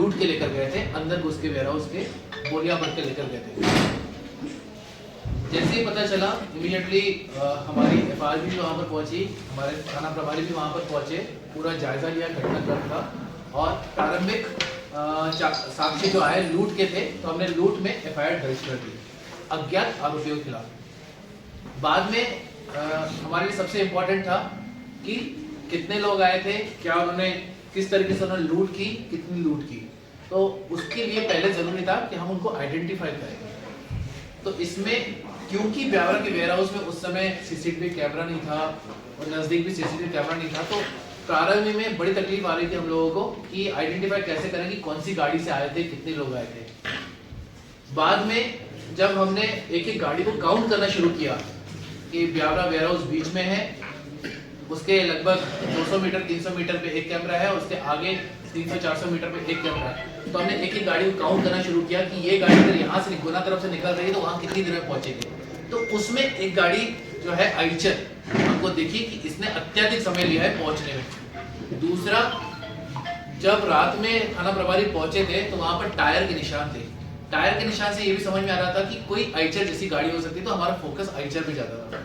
लूट के लेकर गए थे, अंदर घुस के वेयर हाउस के बोरियां भर के लेकर गए थे। जैसे ही पता चला इमीडिएटली हमारी एफआईआर भी वहाँ पर पहुंची, हमारे थाना प्रभारी भी वहाँ पर पहुंचे, पूरा जायजा लिया घटनाक्रम का और प्रारंभिक साक्ष्य जो आए लूट के थे तो हमने लूट में एफआईआर दर्ज कर दी अज्ञात आरोपियों के खिलाफ। बाद में हमारे लिए सबसे इम्पोर्टेंट था कि कितने लोग आए थे, क्या उन्होंने किस तरीके से उन्होंने लूट की, कितनी लूट की। तो उसके लिए पहले जरूरी था कि हम उनको आइडेंटिफाई करें। तो इसमें क्योंकि ब्यावरा के वेयर हाउस में उस समय सीसीटीवी कैमरा नहीं था और नजदीक भी सीसीटीवी कैमरा नहीं था, तो प्रारंभ में बड़ी तकलीफ आ रही थी हम लोगों को कि आइडेंटिफाई कैसे करें कि कौन सी गाड़ी से आए थे, कितने लोग आए थे। बाद में जब हमने एक एक गाड़ी को काउंट करना शुरू किया कि ब्यावरा वेयर हाउस बीच में है, उसके लगभग 200 मीटर 300 मीटर पे एक कैमरा है और उसके आगे 300-400 मीटर पे एक कैमरा है। तो हमने एक एक गाड़ी को काउंट करना शुरू किया कि ये गाड़ी अगर यहाँ से गुना तरफ से निकल रही है तो वहाँ कितनी देर में पहुंचेगी। तो उसमें एक गाड़ी जो है आइचर हमको देखी कि इसने अत्यधिक समय लिया है पहुंचने में। दूसरा, जब रात में थाना प्रभारी पहुंचे थे तो वहां पर टायर के निशान थे। टायर के निशान से ये भी समझ में आ रहा था कि कोई आइचर जैसी गाड़ी हो सकती है, तो हमारा फोकस आइचर पे ज्यादा था।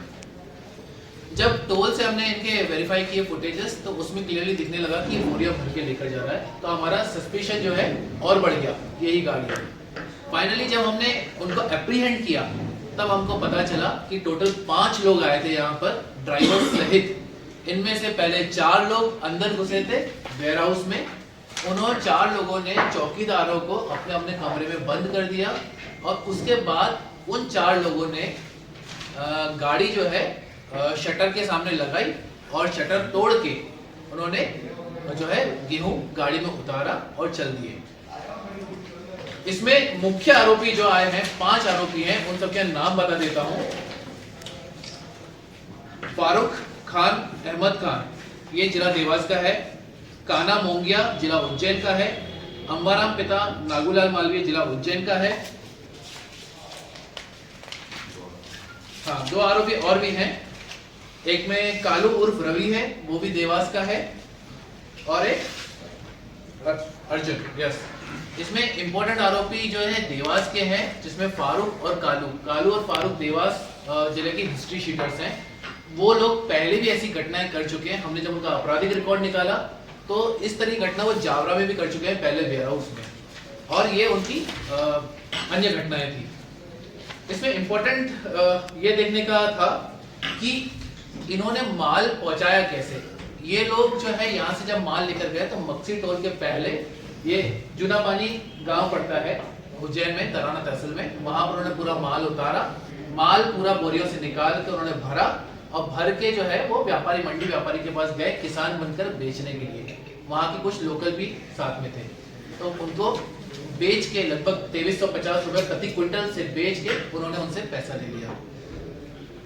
जब टोल से हमने इनके वेरीफाई किए फुटेजेस तो उसमें क्लियरली दिखने लगा कि ये बोरिया भर के लेकर जा रहा है, तो हमारा सस्पिशन जो है और बढ़ गया, यही गाड़ी है। फाइनली जब हमने उनको एप्रीहेंड किया तब हमको पता चला कि टोटल 5 लोग आए थे यहाँ पर ड्राइवर सहित। इनमें से पहले 4 लोग अंदर घुसे थे वेयर हाउस में। उन्होंने 4 लोगों ने चौकीदारों को अपने अपने कमरे में बंद कर दिया और उसके बाद उन 4 लोगों ने गाड़ी जो है शटर के सामने लगाई और शटर तोड़ के उन्होंने जो है गेहूं गाड़ी में उतारा और चल दिए। इसमें मुख्य आरोपी जो आए हैं 5 आरोपी हैं, उन सबके नाम बता देता हूं। फारूक खान अहमद खान, ये जिला देवास का है। काना मोंगिया जिला उज्जैन का है। अंबाराम पिता नागूलाल मालवीय जिला उज्जैन का है। हाँ, 2 आरोपी और भी हैं। एक में कालू उर्फ रवि है, वो भी देवास का है, और एक अर्जुन। यस, इसमें इंपॉर्टेंट आरोपी जो है देवास के हैं, जिसमें फारूक और कालू और फारूक देवास जिले के हिस्ट्री शीटर्स हैं। वो लोग पहले भी ऐसी घटनाएं कर चुके हैं। हमने जब उनका आपराधिक रिकॉर्ड निकाला तो इस तरह की घटना वो जावरा में भी कर चुके हैं, पहले वेयर हाउस में, और ये उनकी अन्य घटनाएं थी। इसमें इंपॉर्टेंट ये देखने का था कि इन्होंने माल पहुंचाया कैसे। ये लोग जो है यहाँ से जब माल लेकर गए तो मक्सी टोल के पहले ये जूनापानी गांव पड़ता है उज्जैन में, तराना तहसील में, वहां पर उन्होंने पूरा माल उतारा। माल पूरा बोरियों से निकाल के उन्होंने भरा और भर के जो है वो व्यापारी, मंडी व्यापारी के पास गए किसान बनकर बेचने के लिए। वहां के कुछ लोकल भी साथ में थे, तो उनको बेच के लगभग 2350 रुपए प्रति क्विंटल से बेच के उन्होंने उनसे पैसा ले लिया।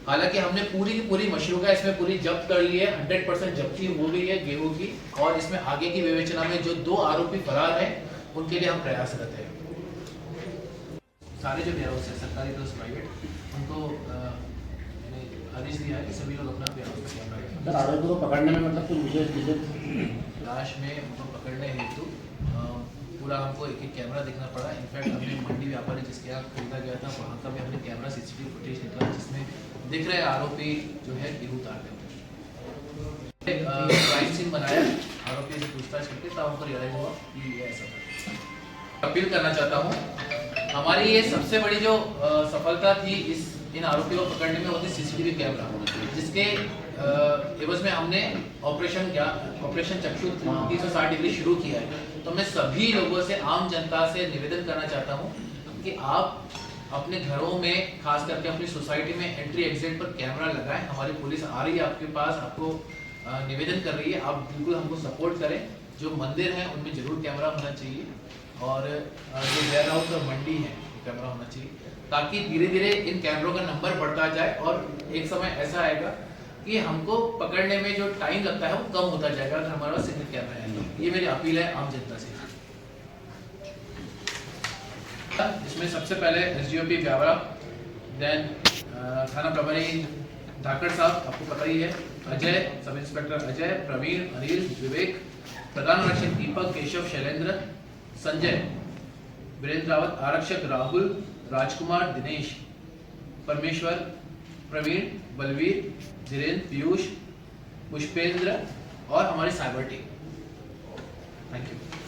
हालांकि हमने पूरी की पूरी मशरूका इसमें पूरी जब्त कर ली है, 100% जब्ती हो गई है गेहूं की, और इसमें आगे की विवेचना में जो 2 आरोपी फरार हैं उनके लिए हम प्रयासरत हैं। सारे जो वेयर हाउस है सरकारी प्लस प्राइवेट, उनको आदेश दिया है कि सभी लोग अपना वेयर हाउस रखें। सर, आरोपी को पकड़ने में मतलब कुछ विशेष लाश में उनको पकड़ने हेतु पूरा हमको एक एक कैमरा देखना पड़ा। इनफैक्ट हमने मंडी व्यापारी जिसके यहाँ खरीदा गया था वहाँ का भी हमने कैमरा सीसीटीवी फुटेज निकाला, जिसमें दिख रहे आरोपी जो है गेहूं उतारते हुए। क्राइम सीन बनाया, आरोपी से पूछताछ करके तब हमको रियलाइज हुआ कि ये ऐसा। अपील करना चाहता हूँ, हमारी ये सबसे बड़ी जो सफलता थी इन आरोपियों को पकड़ने में, वो थी सीसीटीवी कैमरा, जिसके एवज में हमने ऑपरेशन चक्षु 360 डिग्री शुरू किया है। तो मैं सभी लोगों से, आम जनता से निवेदन करना चाहता हूँ कि आप अपने घरों में, खास करके अपनी सोसाइटी में एंट्री एग्जिट पर कैमरा लगाएं। हमारी पुलिस आ रही है आपके पास, आपको निवेदन कर रही है, आप बिल्कुल हमको सपोर्ट करें। जो मंदिर हैं उनमें जरूर कैमरा होना चाहिए, और जो वेयर हाउस और मंडी है कैमरा होना चाहिए, ताकि धीरे धीरे इन कैमरों का नंबर बढ़ता जाए और एक समय ऐसा आएगा कि हमको पकड़ने में जो टाइम लगता है वो कम होता जाएगा अगर हमारे पास सिग्नल कैमरा है। ये मेरी अपील है आम जनता से। इसमें सबसे पहले एसडीओपी ब्यावरा, देन थाना प्रभारी धाकड़ साहब, आपको पता ही है, अजय, सब इंस्पेक्टर अजय, प्रवीण, अनिल, विवेक, प्रधान रक्षक दीपक, केशव, शैलेंद्र, संजय, वीरेंद्र रावत, आरक्षक राहुल, राजकुमार, दिनेश, परमेश्वर, प्रवीण, बलवीर, धीरेन्द्र, पीयूष, पुष्पेंद्र और हमारी साइबर टीम। Thank you.